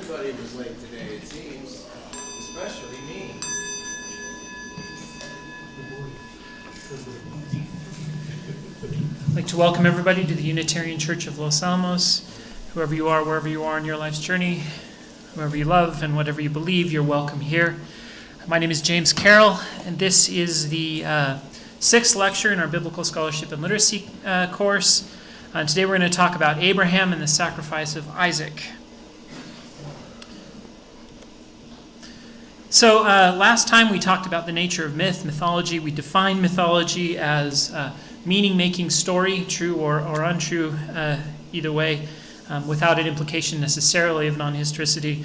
Everybody was late today, it seems, especially me. I'd like to welcome everybody to the Unitarian Church of Los Alamos. Whoever you are, wherever you are in your life's journey, whoever you love and whatever you believe, you're welcome here. My name is James Carroll, and this is the sixth lecture in our Biblical Scholarship and Literacy course. Today we're going to talk about Abraham and the sacrifice of Isaac. So last time we talked about the nature of mythology. We defined mythology as meaning-making story, true or untrue, either way, without an implication necessarily of non-historicity.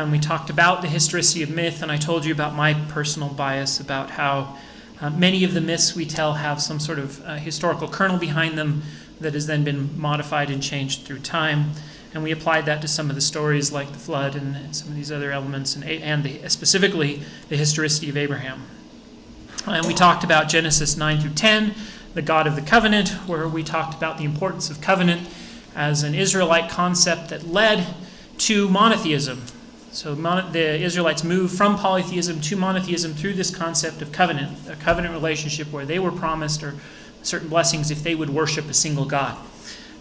We talked about the historicity of myth, and I told you about my personal bias about how many of the myths we tell have some sort of historical kernel behind them that has then been modified and changed through time. And we applied that to some of the stories like the flood and some of these other elements, and specifically the historicity of Abraham. And we talked about Genesis 9 through 10, the God of the covenant, where we talked about the importance of covenant as an Israelite concept that led to monotheism. So the Israelites moved from polytheism to monotheism through this concept of covenant, a covenant relationship where they were promised or certain blessings if they would worship a single God.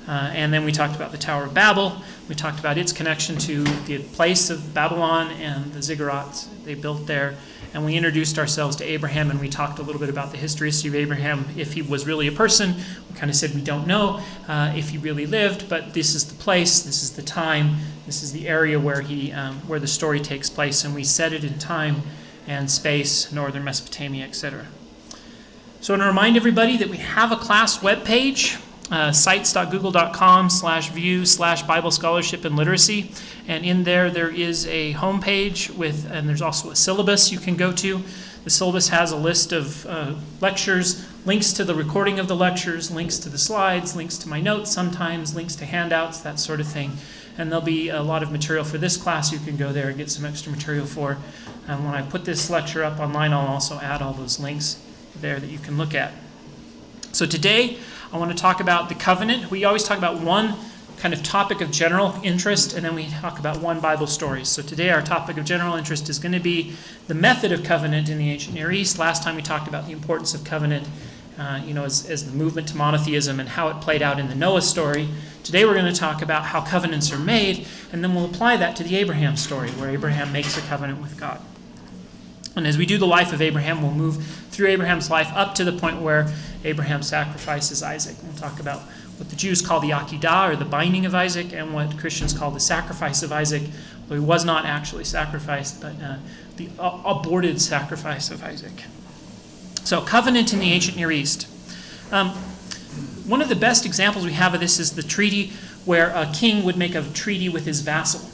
And then we talked about the Tower of Babel. We talked about its connection to the place of Babylon and the ziggurats they built there. And we introduced ourselves to Abraham, and we talked a little bit about the historicity of Abraham, if he was really a person. We kind of said we don't know if he really lived, but this is the place, this is the time, this is the area where where the story takes place, and we set it in time and space, northern Mesopotamia, etc. So I want to remind everybody that we have a class webpage, sites.google.com/view/Bible Scholarship and Literacy. And in there is a homepage and there's also a syllabus you can go to. The syllabus has a list of lectures, links to the recording of the lectures, links to the slides, links to my notes sometimes, links to handouts, that sort of thing. And there'll be a lot of material for this class you can go there and get some extra material for. And when I put this lecture up online, I'll also add all those links there that you can look at. So today, I want to talk about the covenant. We always talk about one kind of topic of general interest, and then we talk about one Bible story. So today our topic of general interest is going to be the method of covenant in the ancient Near East. Last time we talked about the importance of covenant, as the movement to monotheism and how it played out in the Noah story. Today we're going to talk about how covenants are made, and then we'll apply that to the Abraham story, where Abraham makes a covenant with God. And as we do the life of Abraham, we'll move through Abraham's life up to the point where Abraham sacrifices Isaac. We'll talk about what the Jews call the Akedah, or the binding of Isaac, and what Christians call the sacrifice of Isaac, though he was not actually sacrificed, but the aborted sacrifice of Isaac. So, covenant in the ancient Near East. One of the best examples we have of this is the treaty where a king would make a treaty with his vassal.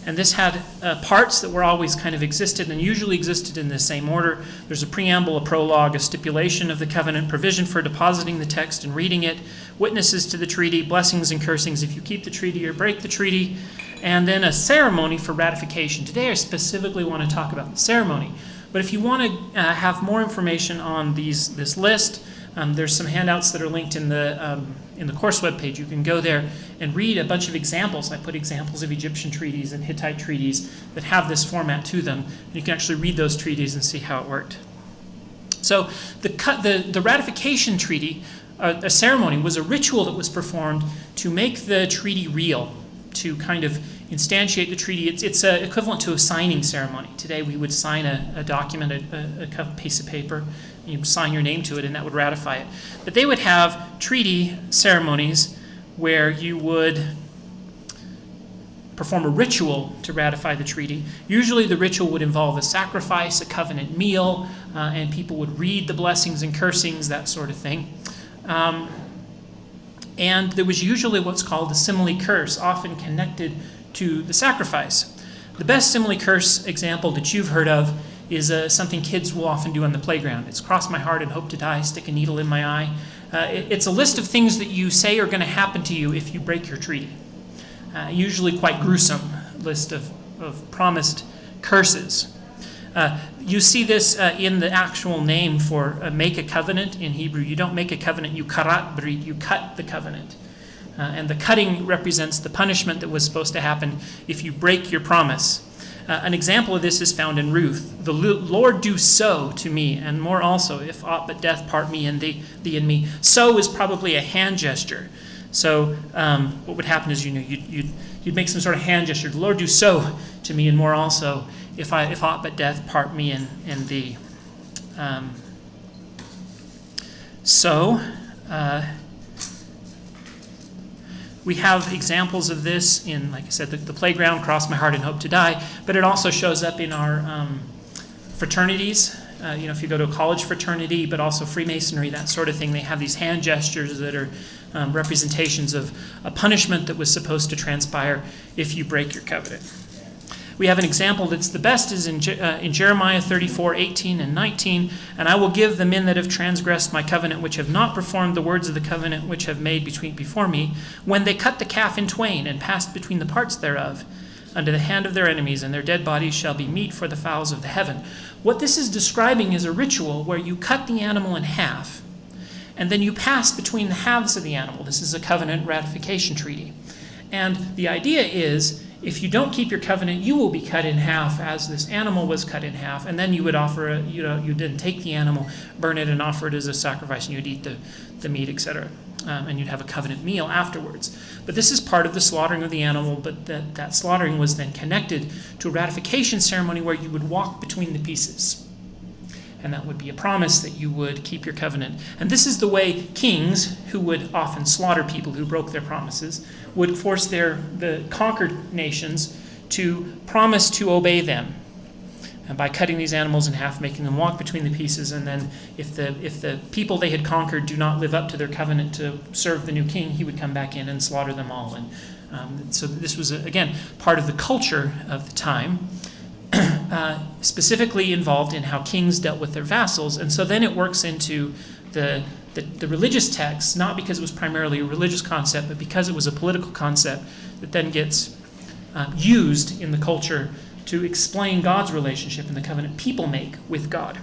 And this had parts that were always kind of existed and usually existed in the same order. There's a preamble, a prologue, a stipulation of the covenant, provision for depositing the text and reading it, witnesses to the treaty, blessings and cursings if you keep the treaty or break the treaty, and then a ceremony for ratification. Today I specifically want to talk about the ceremony. But if you want to have more information on this list, there's some handouts that are linked in the course webpage. You can go there and read a bunch of examples. I put examples of Egyptian treaties and Hittite treaties that have this format to them. You can actually read those treaties and see how it worked. So the ratification treaty, a ceremony, was a ritual that was performed to make the treaty real, to kind of instantiate the treaty. It's equivalent to a signing ceremony. Today we would sign a document, a piece of paper. You sign your name to it, and that would ratify it. But they would have treaty ceremonies where you would perform a ritual to ratify the treaty. Usually the ritual would involve a sacrifice, a covenant meal, and people would read the blessings and cursings, that sort of thing. And there was usually what's called a simile curse, often connected to the sacrifice. The best simile curse example that you've heard of is something kids will often do on the playground. It's cross my heart and hope to die, stick a needle in my eye. It's a list of things that you say are going to happen to you if you break your treaty. Usually quite gruesome list of promised curses. You see this in the actual name for make a covenant in Hebrew. You don't make a covenant, you karat brit, you cut the covenant. And the cutting represents the punishment that was supposed to happen if you break your promise. An example of this is found in Ruth. The Lord do so to me, and more also, if aught but death part me and thee and me. So is probably a hand gesture. So what would happen is, you'd make some sort of hand gesture. The Lord do so to me, and more also, if aught but death part me and thee. We have examples of this in, like I said, the playground, cross my heart and hope to die, but it also shows up in our fraternities. If you go to a college fraternity, but also Freemasonry, that sort of thing, they have these hand gestures that are representations of a punishment that was supposed to transpire if you break your covenant. We have an example that's the best is in Jeremiah 34:18 and 19. And I will give the men that have transgressed my covenant, which have not performed the words of the covenant which have made before me, when they cut the calf in twain and passed between the parts thereof, unto the hand of their enemies, and their dead bodies shall be meat for the fowls of the heaven. What this is describing is a ritual where you cut the animal in half, and then you pass between the halves of the animal. This is a covenant ratification treaty. And the idea is, if you don't keep your covenant, you will be cut in half as this animal was cut in half. And then you would offer, you didn't take the animal, burn it, and offer it as a sacrifice, and you'd eat the meat, etc. And you'd have a covenant meal afterwards. But this is part of the slaughtering of the animal, but that slaughtering was then connected to a ratification ceremony where you would walk between the pieces. And that would be a promise that you would keep your covenant. And this is the way kings, who would often slaughter people who broke their promises, would force the conquered nations to promise to obey them. And by cutting these animals in half, making them walk between the pieces, and then if the people they had conquered do not live up to their covenant to serve the new king, he would come back in and slaughter them all. And so this was, again, part of the culture of the time. Specifically involved in how kings dealt with their vassals. And so then it works into the religious texts, not because it was primarily a religious concept, but because it was a political concept that then gets used in the culture to explain God's relationship and the covenant people make with God.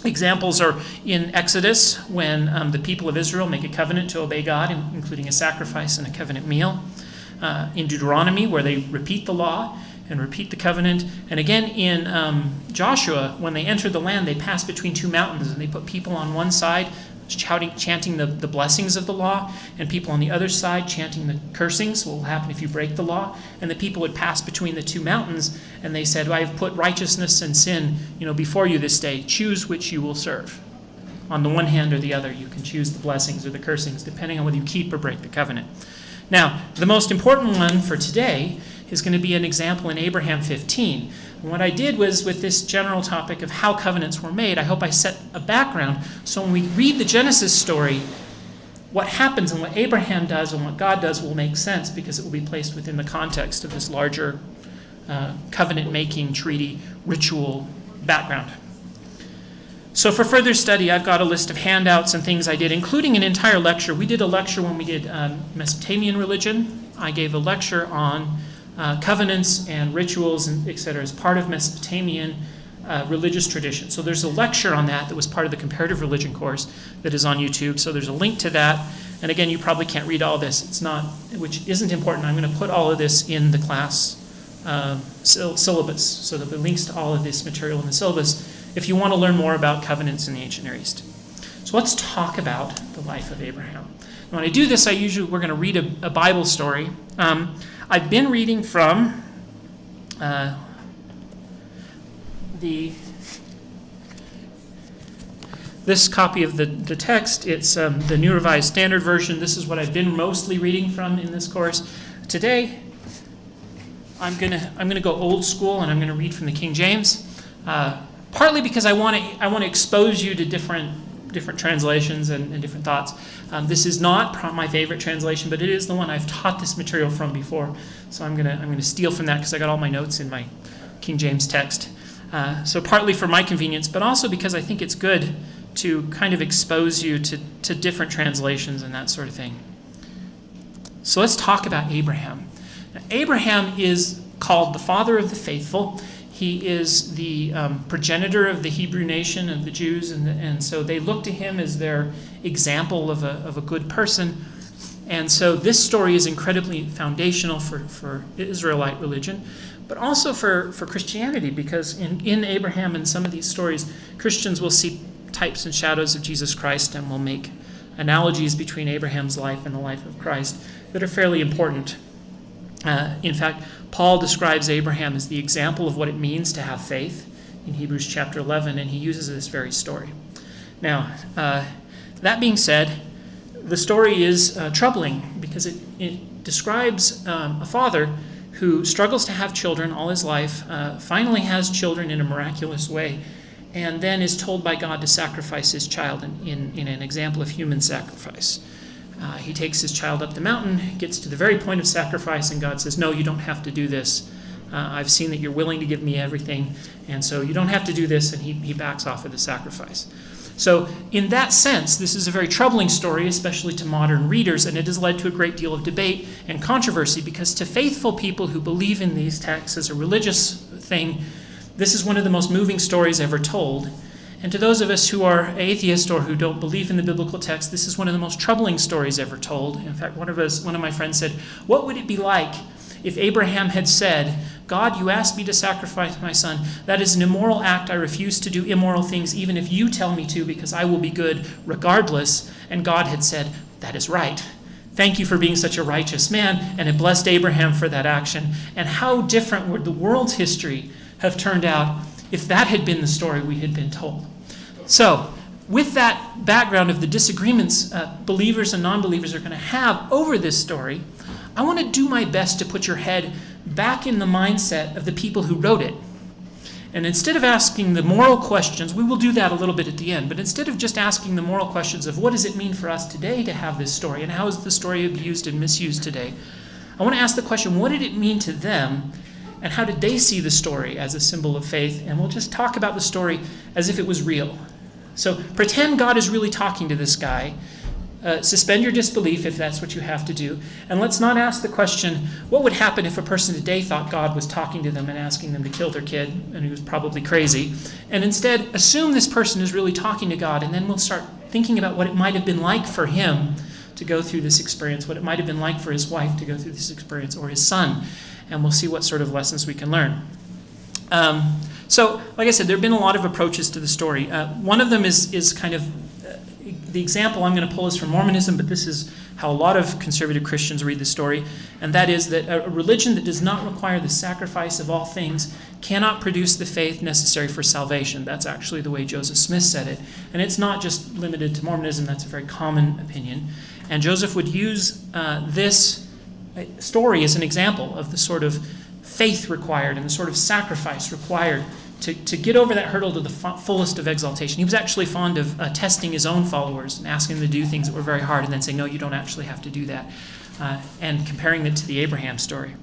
Examples are in Exodus, when the people of Israel make a covenant to obey God, including a sacrifice and a covenant meal. In Deuteronomy, where they repeat the law and repeat the covenant. And again in Joshua, when they enter the land, they pass between two mountains, and they put people on one side chanting the blessings of the law, and people on the other side chanting the cursings, what will happen if you break the law. And the people would pass between the two mountains, and they said, I have put righteousness and sin before you this day. Choose which you will serve. On the one hand or the other, you can choose the blessings or the cursings, depending on whether you keep or break the covenant. Now, the most important one for today is going to be an example in Abraham 15. And what I did was, with this general topic of how covenants were made, I hope I set a background so when we read the Genesis story, what happens and what Abraham does and what God does will make sense, because it will be placed within the context of this larger covenant-making, treaty, ritual background. So for further study, I've got a list of handouts and things I did, including an entire lecture. We did a lecture when we did Mesopotamian religion. I gave a lecture on covenants and rituals and etc. as part of Mesopotamian religious tradition. So there's a lecture on that was part of the comparative religion course that is on YouTube. So there's a link to that. And again, you probably can't read all this. Which isn't important. I'm going to put all of this in the class syllabus. So there'll be links to all of this material in the syllabus if you want to learn more about covenants in the ancient Near East. So let's talk about the life of Abraham. And when I do this, we're going to read a Bible story. I've been reading from this copy of the text. It's the New Revised Standard Version. This is what I've been mostly reading from in this course. Today, I'm gonna go old school, and I'm gonna read from the King James. Partly because I want to expose you to different translations and different thoughts. This is not my favorite translation, but it is the one I've taught this material from before. So I'm gonna steal from that because I got all my notes in my King James text. So partly for my convenience, but also because I think it's good to kind of expose you to different translations and that sort of thing. So let's talk about Abraham. Now, Abraham is called the father of the faithful. He is the progenitor of the Hebrew nation of the Jews, and so they look to him as their example of a good person. And so this story is incredibly foundational for Israelite religion, but also for Christianity, because in Abraham and some of these stories, Christians will see types and shadows of Jesus Christ and will make analogies between Abraham's life and the life of Christ that are fairly important. In fact, Paul describes Abraham as the example of what it means to have faith in Hebrews chapter 11, and he uses this very story. Now, that being said, the story is troubling because it describes a father who struggles to have children all his life, finally has children in a miraculous way, and then is told by God to sacrifice his child in an example of human sacrifice. He takes his child up the mountain, gets to the very point of sacrifice, and God says, no, you don't have to do this. I've seen that you're willing to give me everything, and so you don't have to do this, and he backs off of the sacrifice. So in that sense, this is a very troubling story, especially to modern readers, and it has led to a great deal of debate and controversy, because to faithful people who believe in these texts as a religious thing, this is one of the most moving stories ever told. And to those of us who are atheists or who don't believe in the biblical text, this is one of the most troubling stories ever told. In fact, one of my friends said, what would it be like if Abraham had said, God, you asked me to sacrifice my son. That is an immoral act. I refuse to do immoral things, even if you tell me to, because I will be good regardless. And God had said, that is right. Thank you for being such a righteous man, and it blessed Abraham for that action. And how different would the world's history have turned out if that had been the story we had been told? So, with that background of the disagreements believers and non-believers are going to have over this story, I want to do my best to put your head back in the mindset of the people who wrote it. And instead of asking the moral questions, we will do that a little bit at the end, but instead of just asking the moral questions of what does it mean for us today to have this story, and how is the story abused and misused today, I want to ask the question, what did it mean to them, and how did they see the story as a symbol of faith? And we'll just talk about the story as if it was real. So pretend God is really talking to this guy. Suspend your disbelief if that's what you have to do. And let's not ask the question, what would happen if a person today thought God was talking to them and asking them to kill their kid, and he was probably crazy? And instead, assume this person is really talking to God, and then we'll start thinking about what it might have been like for him to go through this experience, what it might have been like for his wife to go through this experience, or his son. And we'll see what sort of lessons we can learn. So, like I said, there have been a lot of approaches to the story. One of them is kind of, the example I'm going to pull is from Mormonism, but this is how a lot of conservative Christians read the story, and that is that a religion that does not require the sacrifice of all things cannot produce the faith necessary for salvation. That's actually the way Joseph Smith said it. And it's not just limited to Mormonism, that's a very common opinion. And Joseph would use this story as an example of the sort of faith required and the sort of sacrifice required to get over that hurdle to the fullest of exaltation. He was actually fond of testing his own followers and asking them to do things that were very hard and then saying, no, you don't actually have to do that, and comparing it to the Abraham story.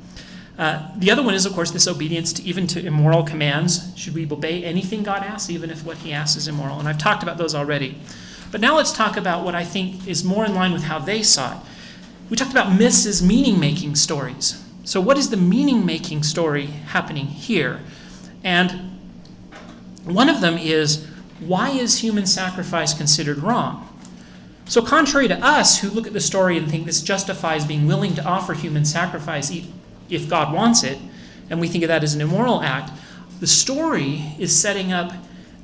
The other one is, of course, this obedience to immoral commands. Should we obey anything God asks, even if what he asks is immoral? And I've talked about those already. But now let's talk about what I think is more in line with how they saw it. We talked about myths as meaning-making stories. So what is the meaning-making story happening here? And one of them is, why is human sacrifice considered wrong? So contrary to us, who look at the story and think this justifies being willing to offer human sacrifice if God wants it, and we think of that as an immoral act, the story is setting up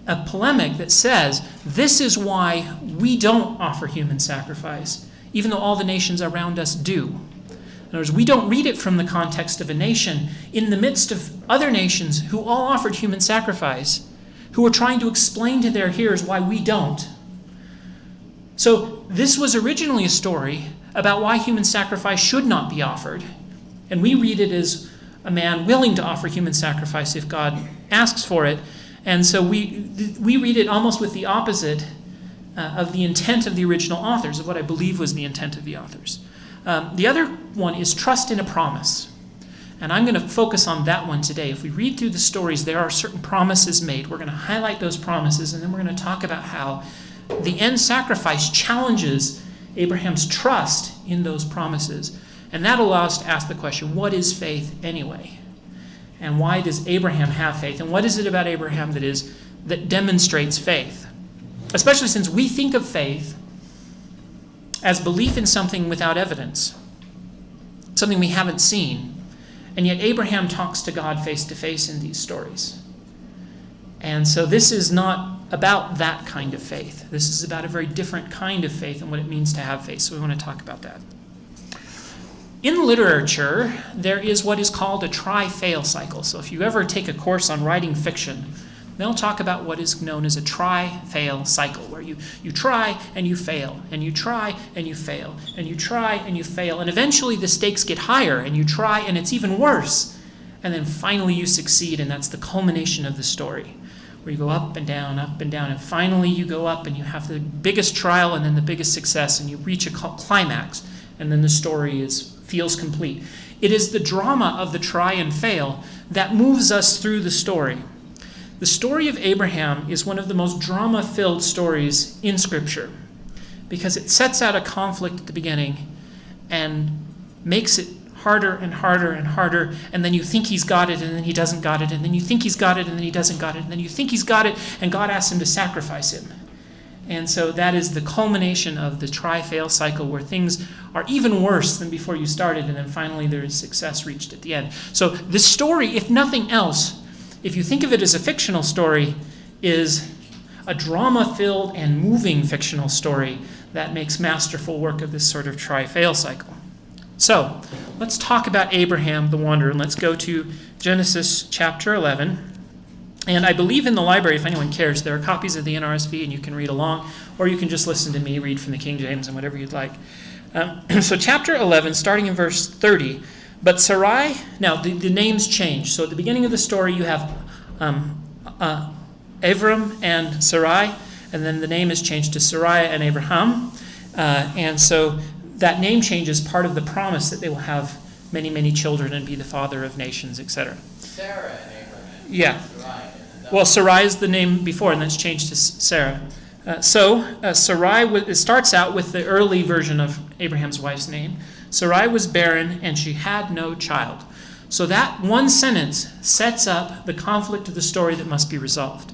a polemic that says, this is why we don't offer human sacrifice, even though all the nations around us do. In other words, we don't read it from the context of a nation in the midst of other nations who all offered human sacrifice, who are trying to explain to their hearers why we don't. So this was originally a story about why human sacrifice should not be offered. And we read it as a man willing to offer human sacrifice if God asks for it. And so we read it almost with the opposite of the intent of the original authors, of what I believe was the intent of the authors. The other one is trust in a promise. And I'm going to focus on that one today. If we read through the stories, there are certain promises made. We're going to highlight those promises, and then we're going to talk about how the end sacrifice challenges Abraham's trust in those promises. And that allows us to ask the question, what is faith anyway? And why does Abraham have faith? And what is it about Abraham that demonstrates faith? Especially since we think of faith as belief in something without evidence, something we haven't seen. And yet Abraham talks to God face to face in these stories. And so this is not about that kind of faith. This is about a very different kind of faith and what it means to have faith. So we want to talk about that. In literature, there is what is called a try-fail cycle. So if you ever take a course on writing fiction, they'll talk about what is known as a try-fail cycle, where you try and you fail, and you try and you fail, and you try and you fail, and eventually the stakes get higher, and you try and it's even worse, and then finally you succeed, and that's the culmination of the story, where you go up and down, and finally you go up and you have the biggest trial and then the biggest success, and you reach a climax, and then the story feels complete. It is the drama of the try and fail that moves us through the story. The story of Abraham is one of the most drama-filled stories in Scripture because it sets out a conflict at the beginning and makes it harder and harder and harder, and then you think he's got it, and then he doesn't got it, and then you think he's got it, and then he doesn't got it, and then you think he's got it, and God asks him to sacrifice him. And so that is the culmination of the try-fail cycle, where things are even worse than before you started, and then finally there is success reached at the end. So this story, if nothing else, if you think of it as a fictional story, is a drama-filled and moving fictional story that makes masterful work of this sort of try-fail cycle. So let's talk about Abraham the wanderer, and let's go to Genesis chapter 11. And I believe in the library, if anyone cares, there are copies of the NRSV, and you can read along, or you can just listen to me read from the King James and whatever you'd like. So chapter 11, starting in verse 30. But Sarai, now the names change. So at the beginning of the story, you have Avram and Sarai, and then the name is changed to Sarai and Abraham. And so that name change is part of the promise that they will have many, many children and be the father of nations, etc. Sarah and Abraham. Yeah. Sarai. Well, Sarai is the name before, and that's changed to Sarah. Sarai, it starts out with the early version of Abraham's wife's name. Sarai was barren, and she had no child. So that one sentence sets up the conflict of the story that must be resolved.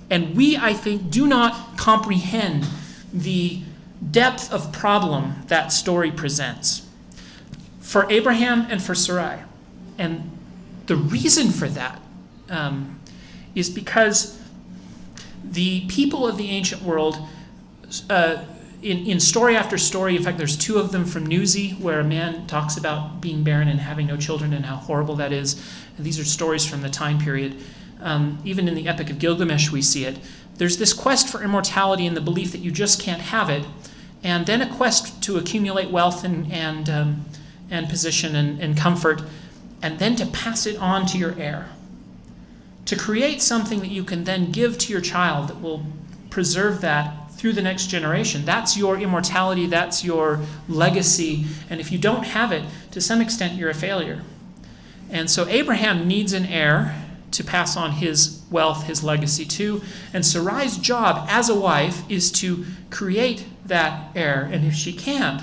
And we, I think, do not comprehend the depth of problem that story presents for Abraham and for Sarai. And the reason for that is because the people of the ancient world, in story after story, in fact, there's two of them from Newsy, where a man talks about being barren and having no children and how horrible that is. And these are stories from the time period. Even in the Epic of Gilgamesh, we see it. There's this quest for immortality and the belief that you just can't have it, and then a quest to accumulate wealth and position and comfort, and then to pass it on to your heir. To create something that you can then give to your child that will preserve that through the next generation. That's your immortality, that's your legacy, and if you don't have it, to some extent you're a failure. And so Abraham needs an heir to pass on his wealth, his legacy to, and Sarai's job as a wife is to create that heir, and if she can't,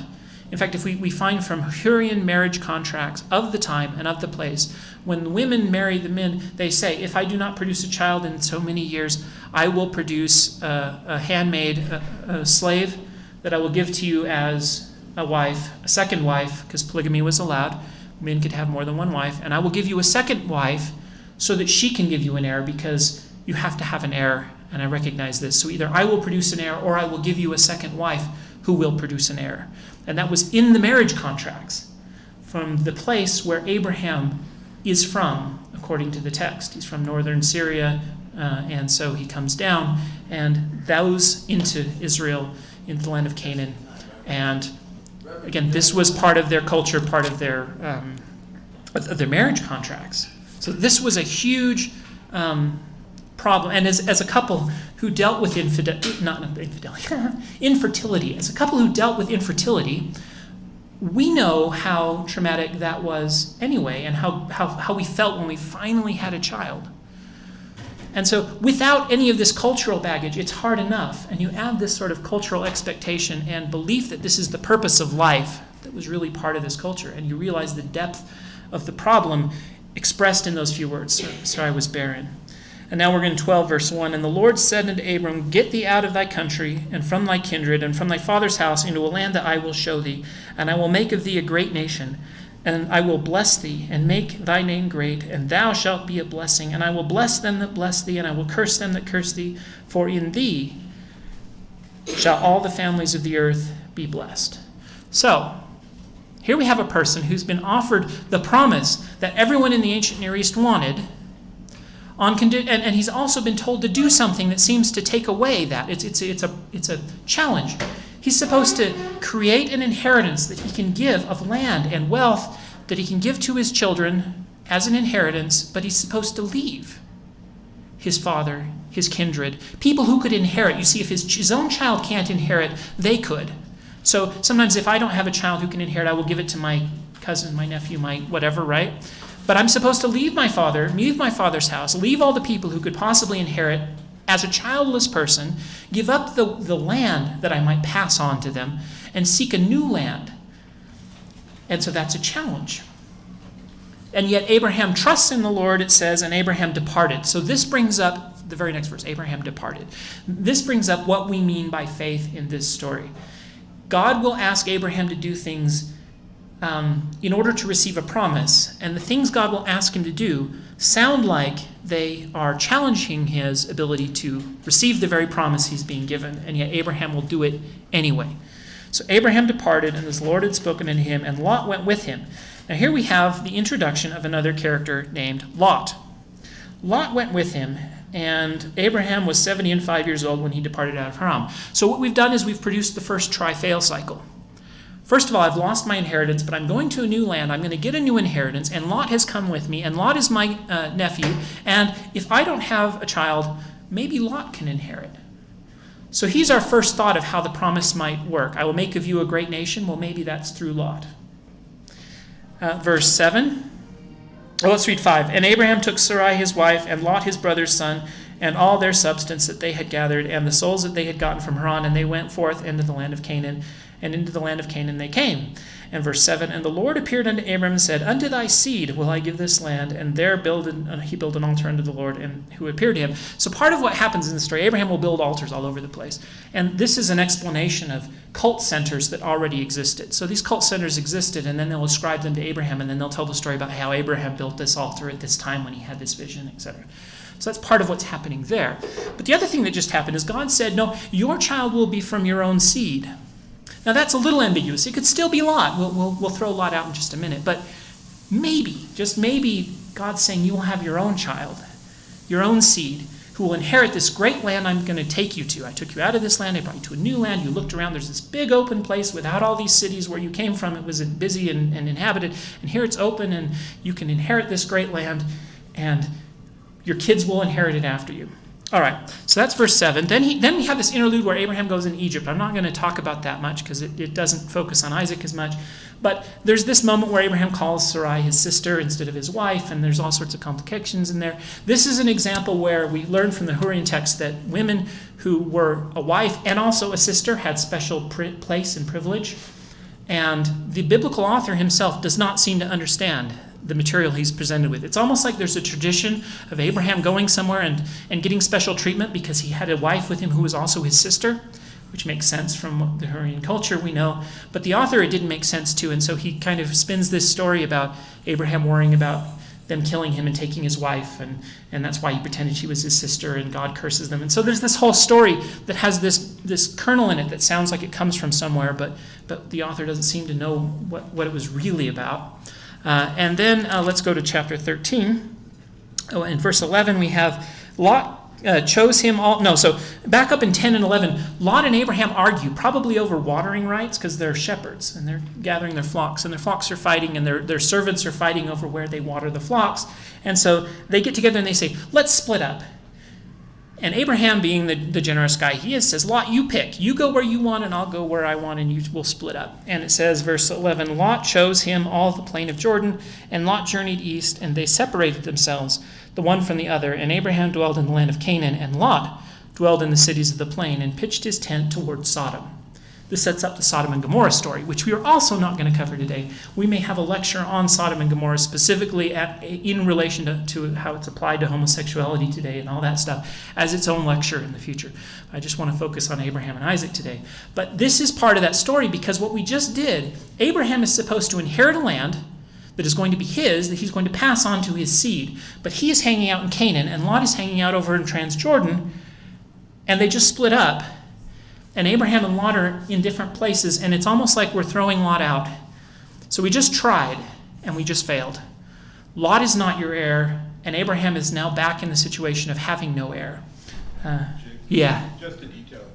in fact, if we find from Hurrian marriage contracts of the time and of the place, when the women marry the men, they say, if I do not produce a child in so many years, I will produce a handmaid, a slave, that I will give to you as a wife, a second wife, because polygamy was allowed. Men could have more than one wife. And I will give you a second wife so that she can give you an heir, because you have to have an heir, and I recognize this. So either I will produce an heir, or I will give you a second wife who will produce an heir. And that was in the marriage contracts from the place where Abraham is from, according to the text. He's from northern Syria, and so he comes down and goes into Israel, into the land of Canaan. And again, this was part of their culture, part of their marriage contracts. So this was a huge problem. And as a couple who dealt with infertility, as a couple who dealt with infertility, we know how traumatic that was anyway, and how we felt when we finally had a child. And so without any of this cultural baggage, it's hard enough. And you add this sort of cultural expectation and belief that this is the purpose of life that was really part of this culture, and you realize the depth of the problem expressed in those few words. Sarai was barren. And now we're in 12, verse 1. And the Lord said unto Abram, Get thee out of thy country, and from thy kindred, and from thy father's house, into a land that I will show thee. And I will make of thee a great nation. And I will bless thee, and make thy name great, and thou shalt be a blessing. And I will bless them that bless thee, and I will curse them that curse thee. For in thee shall all the families of the earth be blessed. So, here we have a person who's been offered the promise that everyone in the ancient Near East wanted, and he's also been told to do something that seems to take away that. It's a challenge. He's supposed to create an inheritance that he can give of land and wealth that he can give to his children as an inheritance, but he's supposed to leave his father, his kindred, people who could inherit. You see, if his own child can't inherit, they could. So sometimes if I don't have a child who can inherit, I will give it to my cousin, my nephew, my whatever, right? But I'm supposed to leave my father's house, leave all the people who could possibly inherit as a childless person, give up the land that I might pass on to them, and seek a new land. And so that's a challenge. And yet Abraham trusts in the Lord, it says, and Abraham departed. So this brings up the very next verse, Abraham departed. This brings up what we mean by faith in this story. God will ask Abraham to do things in order to receive a promise. And the things God will ask him to do sound like they are challenging his ability to receive the very promise he's being given. And yet Abraham will do it anyway. So Abraham departed, and the Lord had spoken unto him, and Lot went with him. Now here we have the introduction of another character named Lot. Lot went with him, and Abraham was 75 years old when he departed out of Haran. So what we've done is we've produced the first try-fail cycle. First of all, I've lost my inheritance, but I'm going to a new land. I'm going to get a new inheritance, and Lot has come with me, and Lot is my nephew. And if I don't have a child, maybe Lot can inherit. So he's our first thought of how the promise might work. I will make of you a great nation. Well, maybe that's through Lot. Verse 7. Let's read 5. And Abraham took Sarai his wife, and Lot his brother's son, and all their substance that they had gathered, and the souls that they had gotten from Haran, and they went forth into the land of Canaan. And into the land of Canaan they came. And verse 7, And the Lord appeared unto Abram and said, Unto thy seed will I give this land. And there he built an altar unto the Lord, and who appeared to him. So part of what happens in the story, Abraham will build altars all over the place. And this is an explanation of cult centers that already existed. So these cult centers existed, and then they'll ascribe them to Abraham, and then they'll tell the story about how Abraham built this altar at this time when he had this vision, etc. So that's part of what's happening there. But the other thing that just happened is God said, No, your child will be from your own seed. Now that's a little ambiguous. It could still be Lot. We'll throw Lot out in just a minute. But maybe, just maybe, God's saying you will have your own child, your own seed, who will inherit this great land I'm going to take you to. I took you out of this land. I brought you to a new land. You looked around. There's this big open place without all these cities where you came from. It was busy and inhabited. And here it's open, and you can inherit this great land, and your kids will inherit it after you. All right, so that's verse 7. Then we have this interlude where Abraham goes in Egypt. I'm not going to talk about that much because it doesn't focus on Isaac as much. But there's this moment where Abraham calls Sarai his sister instead of his wife, and there's all sorts of complications in there. This is an example where we learn from the Hurrian text that women who were a wife and also a sister had special place and privilege. And the biblical author himself does not seem to understand the material he's presented with. It's almost like there's a tradition of Abraham going somewhere and getting special treatment because he had a wife with him who was also his sister, which makes sense from the Hurrian culture we know. But the author it didn't make sense to, and so he kind of spins this story about Abraham worrying about them killing him and taking his wife, and that's why he pretended she was his sister, and God curses them. And so there's this whole story that has this kernel in it that sounds like it comes from somewhere, but the author doesn't seem to know what it was really about. And then let's go to chapter 13. Oh, in verse 11 we have Lot chose him all. No, so back up in 10 and 11, Lot and Abraham argue, probably over watering rights because they're shepherds and they're gathering their flocks, and their flocks are fighting, and their servants are fighting over where they water the flocks. And so they get together and they say, let's split up. And Abraham, being the generous guy he is, says, Lot, you pick. You go where you want, and I'll go where I want, and we'll split up. And it says, verse 11, Lot chose him all the plain of Jordan, and Lot journeyed east, and they separated themselves, the one from the other. And Abraham dwelled in the land of Canaan, and Lot dwelled in the cities of the plain, and pitched his tent toward Sodom. This sets up the Sodom and Gomorrah story, which we are also not going to cover today. We may have a lecture on Sodom and Gomorrah specifically in relation to how it's applied to homosexuality today and all that stuff as its own lecture in the future. I just want to focus on Abraham and Isaac today. But this is part of that story because what we just did, Abraham is supposed to inherit a land that is going to be his, that he's going to pass on to his seed. But he is hanging out in Canaan, and Lot is hanging out over in Transjordan, and they just split up. And Abraham and Lot are in different places, and it's almost like we're throwing Lot out. So we just tried, and we just failed. Lot is not your heir, and Abraham is now back in the situation of having no heir. Yeah. Just a detail.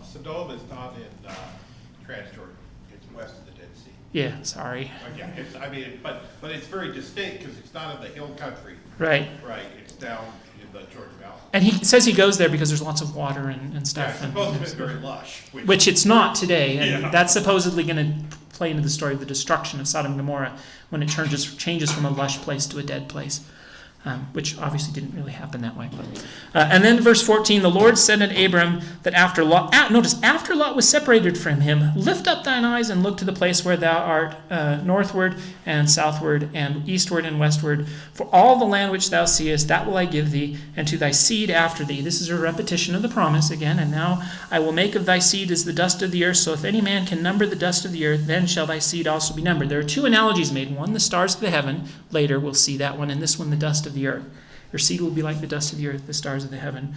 Sodom is not in Transjordan. It's west of the Dead Sea. Yeah, sorry. Yeah, but it's very distinct because it's not in the hill country. Right. Right. It's down in the Jordan Valley. And he says he goes there because there's lots of water and stuff. Yeah, it's supposed to be very lush. Which it's not today. And that's supposedly going to play into the story of the destruction of Sodom and Gomorrah when it changes from a lush place to a dead place. Which obviously didn't really happen that way. And then verse 14, the Lord said unto Abram that after Lot was separated from him, lift up thine eyes and look to the place where thou art, northward and southward and eastward and westward. For all the land which thou seest, that will I give thee, and to thy seed after thee. This is a repetition of the promise again. And now I will make of thy seed as the dust of the earth. So if any man can number the dust of the earth, then shall thy seed also be numbered. There are two analogies made. One, the stars of the heaven. Later we'll see that one. And this one, the dust of the earth. Your seed will be like the dust of the earth, the stars of the heaven.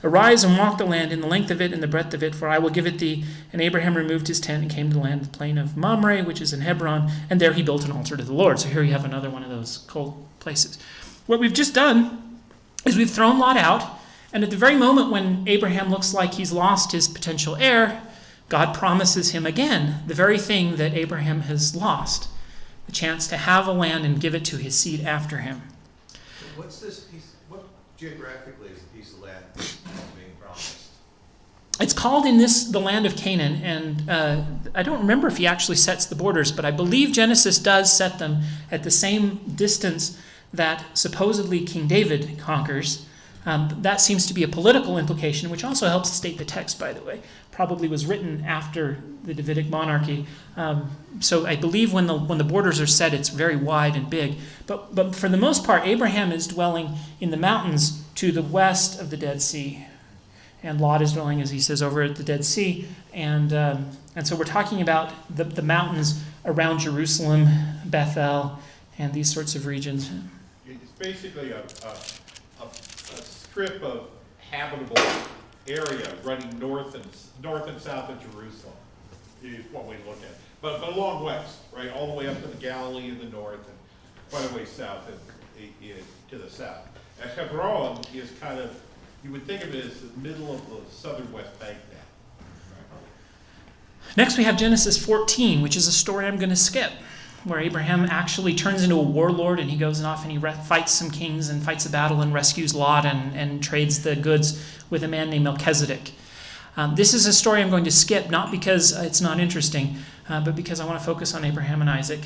Arise and walk the land in the length of it and the breadth of it, for I will give it thee. And Abraham removed his tent and came to the land, the plain of Mamre, which is in Hebron, and there he built an altar to the Lord. So here you have another one of those cold places. What we've just done is we've thrown Lot out, and at the very moment when Abraham looks like he's lost his potential heir, God promises him again the very thing that Abraham has lost, the chance to have a land and give it to his seed after him. What's this piece? What geographically is the piece of land being promised? It's called in this the land of Canaan, and I don't remember if he actually sets the borders, but I believe Genesis does set them at the same distance that supposedly King David conquers. That seems to be a political implication, which also helps state the text, by the way. Probably was written after the Davidic monarchy. So I believe when the borders are set, it's very wide and big. But for the most part, Abraham is dwelling in the mountains to the west of the Dead Sea. And Lot is dwelling, as he says, over at the Dead Sea. And so we're talking about the mountains around Jerusalem, Bethel, and these sorts of regions. It's basically a strip of habitable area running north and south of Jerusalem is what we look at. But along west, right, all the way up to the Galilee in the north and quite a way south to the south. And Hebron is kind of, you would think of it as the middle of the southern west bank now. Right? Next we have Genesis 14, which is a story I'm going to skip, where Abraham actually turns into a warlord and he goes off and he fights some kings and fights a battle and rescues Lot and trades the goods with a man named Melchizedek. This is a story I'm going to skip, not because it's not interesting, but because I want to focus on Abraham and Isaac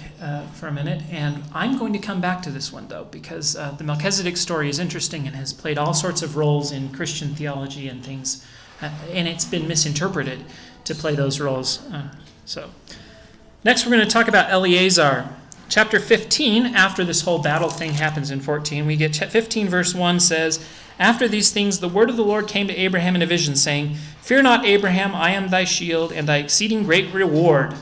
for a minute. And I'm going to come back to this one, though, because the Melchizedek story is interesting and has played all sorts of roles in Christian theology and things, and it's been misinterpreted to play those roles. Next, we're going to talk about Eliazar. Chapter 15, after this whole battle thing happens in 14, we get 15 verse 1 says, After these things the word of the Lord came to Abraham in a vision, saying, Fear not, Abraham, I am thy shield and thy exceeding great reward.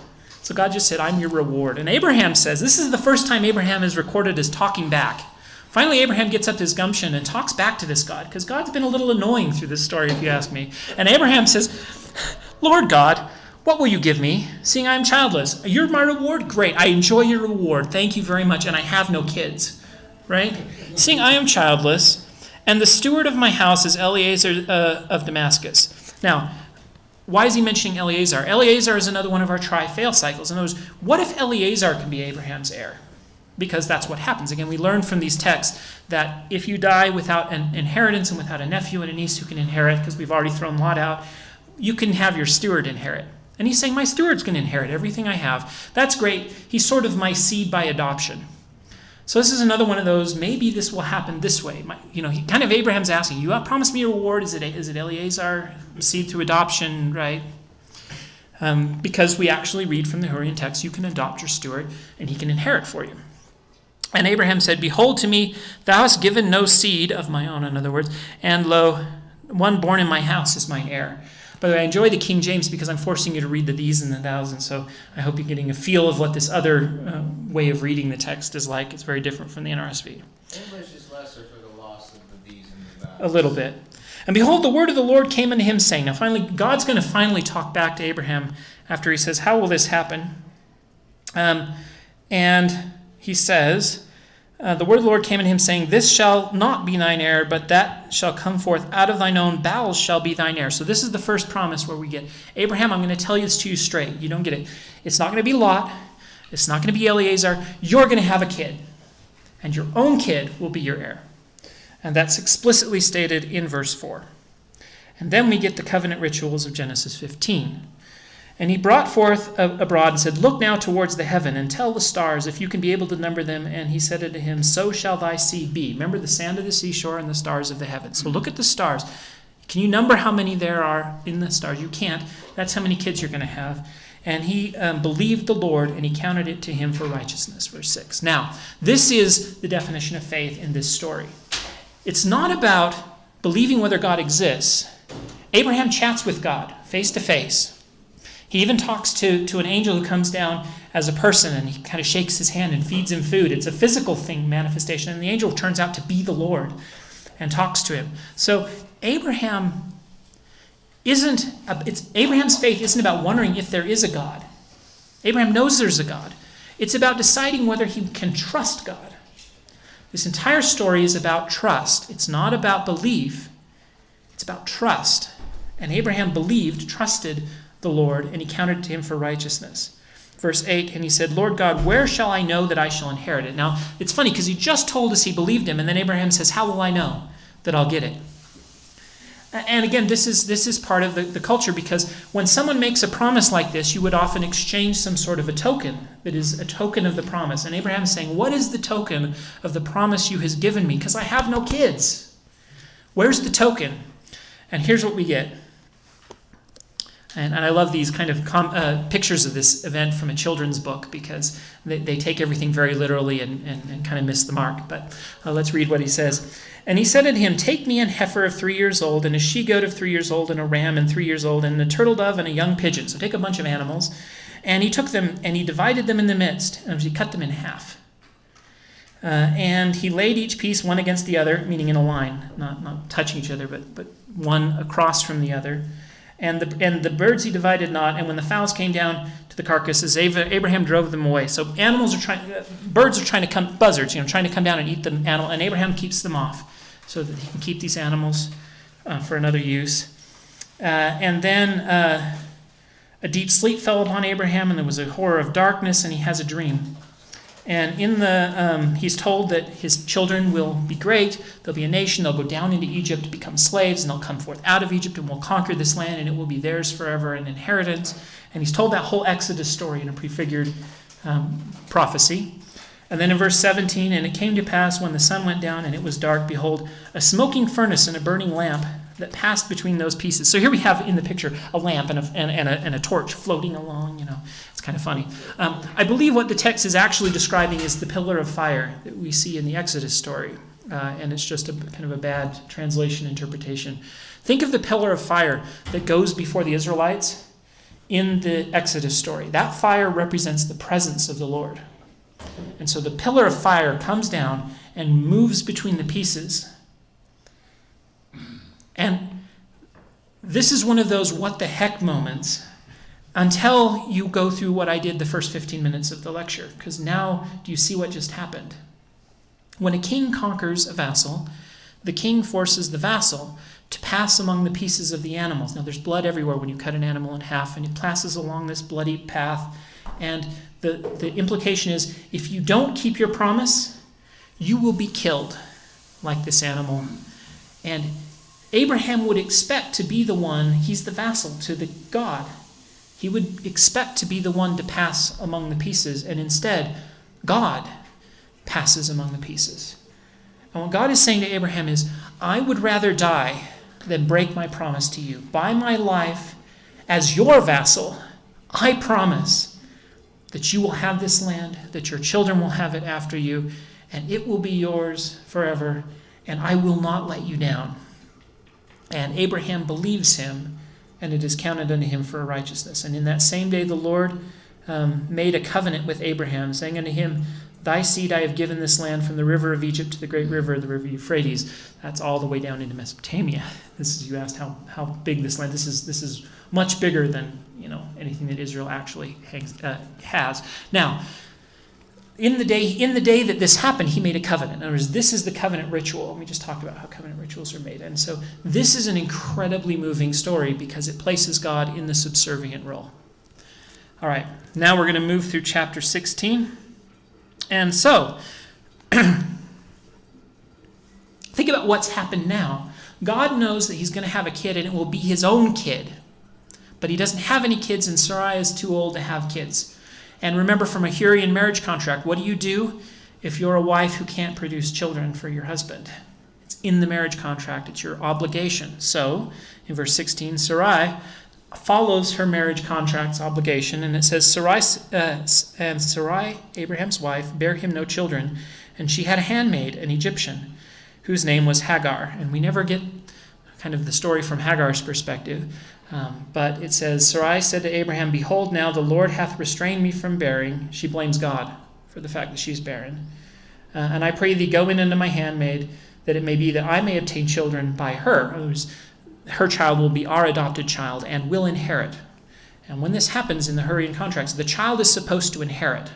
So God just said, I'm your reward. And Abraham says, this is the first time Abraham is recorded as talking back. Finally, Abraham gets up his gumption and talks back to this God, because God's been a little annoying through this story, if you ask me. And Abraham says, Lord God, what will you give me, seeing I am childless? You're my reward? Great. I enjoy your reward. Thank you very much. And I have no kids. Right? Seeing I am childless, and the steward of my house is Eliazar of Damascus. Now, why is he mentioning Eliazar? Eliazar is another one of our try-fail cycles. In other words, what if Eliazar can be Abraham's heir? Because that's what happens. Again, we learn from these texts that if you die without an inheritance and without a nephew and a niece who can inherit, because we've already thrown Lot out, you can have your steward inherit. And he's saying, my steward's going to inherit everything I have. That's great. He's sort of my seed by adoption. So this is another one of those, maybe this will happen this way. Abraham's asking, you promised me a reward. Is it Eleazar, seed through adoption, right? because we actually read from the Hurrian text, you can adopt your steward, and he can inherit for you. And Abraham said, Behold to me, thou hast given no seed of my own, in other words, and lo, one born in my house is mine heir. By the way, I enjoy the King James because I'm forcing you to read the these and the thous, and so I hope you're getting a feel of what this other way of reading the text is like. It's very different from the NRSV. English is lesser for the loss of the these and the thous. A little bit. And behold, the word of the Lord came unto him, saying, now finally, God's going to finally talk back to Abraham after he says, how will this happen? And he says, the word of the Lord came unto him, saying, this shall not be thine heir, but that shall come forth out of thine own bowels shall be thine heir. So this is the first promise where we get, Abraham, I'm going to tell you this to you straight. You don't get it. It's not going to be Lot. It's not going to be Eliazar. You're going to have a kid. And your own kid will be your heir. And that's explicitly stated in verse 4. And then we get the covenant rituals of Genesis 15. And he brought forth abroad and said, look now towards the heaven and tell the stars if you can be able to number them. And he said unto him, so shall thy seed be. Remember the sand of the seashore and the stars of the heavens. So look at the stars. Can you number how many there are in the stars? You can't. That's how many kids you're going to have. And he believed the Lord, and he counted it to him for righteousness. Verse 6. Now, this is the definition of faith in this story. It's not about believing whether God exists. Abraham chats with God face to face. He even talks to an angel who comes down as a person, and he kind of shakes his hand and feeds him food. It's a physical thing, manifestation, and the angel turns out to be the Lord and talks to him. So Abraham's faith isn't about wondering if there is a God. Abraham knows there's a God. It's about deciding whether he can trust God. This entire story is about trust. It's not about belief. It's about trust. And Abraham believed, trusted the Lord, and he counted it to him for righteousness. Verse 8, and he said, Lord God, where shall I know that I shall inherit it? Now, it's funny because he just told us he believed him, and then Abraham says, how will I know that I'll get it? And again, this is part of the culture, because when someone makes a promise like this, you would often exchange some sort of a token that is a token of the promise. And Abraham is saying, what is the token of the promise you has given me? Because I have no kids. Where's the token? And here's what we get. And I love these kind of pictures of this event from a children's book, because they take everything very literally and kind of miss the mark. But let's read what he says. And he said unto him, take me an heifer of 3 years old, and a she-goat of 3 years old, and a ram and 3 years old, and a turtle dove and a young pigeon. So take a bunch of animals. And he took them, and he divided them in the midst, and he cut them in half. And he laid each piece one against the other, meaning in a line, not touching each other, but one across from the other. And the birds he divided not, and when the fowls came down to the carcasses, Abraham drove them away. So birds are trying to come, buzzards, trying to come down and eat the animal, and Abraham keeps them off so that he can keep these animals for another use. And then a deep sleep fell upon Abraham, and there was a horror of darkness, and he has a dream. And he's told that his children will be great. They'll be a nation. They'll go down into Egypt, become slaves, and they'll come forth out of Egypt and will conquer this land, and it will be theirs forever, an inheritance. And he's told that whole Exodus story in a prefigured prophecy. And then in verse 17, and it came to pass when the sun went down and it was dark, behold, a smoking furnace and a burning lamp that passed between those pieces. So here we have in the picture a lamp and a torch floating along. It's kind of funny. I believe what the text is actually describing is the pillar of fire that we see in the Exodus story. And it's just a kind of a bad translation interpretation. Think of the pillar of fire that goes before the Israelites in the Exodus story. That fire represents the presence of the Lord. And so the pillar of fire comes down and moves between the pieces. And this is one of those what the heck moments until you go through what I did the first 15 minutes of the lecture. Because now, do you see what just happened? When a king conquers a vassal, the king forces the vassal to pass among the pieces of the animals. Now, there's blood everywhere when you cut an animal in half, and it passes along this bloody path. And the implication is, if you don't keep your promise, you will be killed like this animal. And Abraham would expect to be the one, he's the vassal to the God. He would expect to be the one to pass among the pieces, and instead, God passes among the pieces. And what God is saying to Abraham is, I would rather die than break my promise to you. By my life as your vassal, I promise that you will have this land, that your children will have it after you, and it will be yours forever, and I will not let you down. And Abraham believes him, and it is counted unto him for righteousness. And in that same day the Lord made a covenant with Abraham, saying unto him, thy seed I have given this land from the river of Egypt to the great river, the river Euphrates. That's all the way down into Mesopotamia. This is, you asked how big this land. This is much bigger than anything that Israel actually has. Now, in the day that this happened, he made a covenant. In other words, this is the covenant ritual. We just talked about how covenant rituals are made. And so this is an incredibly moving story because it places God in the subservient role. All right, now we're going to move through chapter 16. And so, think about what's happened now. God knows that he's going to have a kid and it will be his own kid. But he doesn't have any kids and Sarai is too old to have kids. And remember from a Hurrian marriage contract, what do you do if you're a wife who can't produce children for your husband? It's in the marriage contract. It's your obligation. So, in verse 16, Sarai follows her marriage contract's obligation, and it says, Sarai, Abraham's wife, bare him no children, and she had a handmaid, an Egyptian, whose name was Hagar. And we never get kind of the story from Hagar's perspective, but it says, Sarai said to Abraham, behold, now the Lord hath restrained me from bearing. She blames God for the fact that she's barren. And I pray thee, go in unto my handmaid, that it may be that I may obtain children by her. In other words, her child will be our adopted child and will inherit. And when this happens in the Hurrian contracts, the child is supposed to inherit.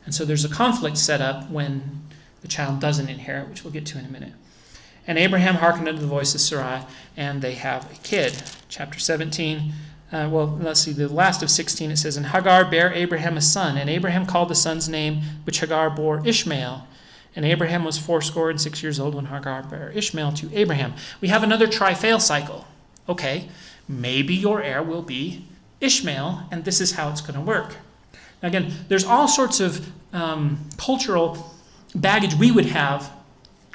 And so there's a conflict set up when the child doesn't inherit, which we'll get to in a minute. And Abraham hearkened unto the voice of Sarai, and they have a kid. Chapter 17, the last of 16, it says, and Hagar bare Abraham a son, and Abraham called the son's name, which Hagar bore, Ishmael. And Abraham was 86 years old when Hagar bare Ishmael to Abraham. We have another triphale cycle. Okay, maybe your heir will be Ishmael, and this is how it's going to work. Now again, there's all sorts of cultural baggage we would have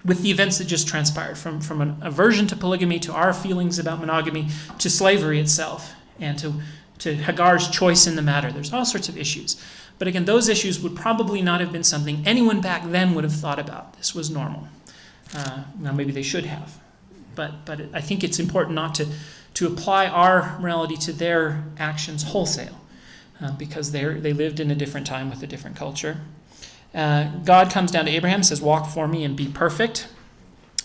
with the events that just transpired, from an aversion to polygamy to our feelings about monogamy to slavery itself and to Hagar's choice in the matter. There's all sorts of issues. But again, those issues would probably not have been something anyone back then would have thought about. This was normal. Now maybe they should have. But I think it's important not to apply our morality to their actions wholesale because they lived in a different time with a different culture. God comes down to Abraham and says, walk for me and be perfect.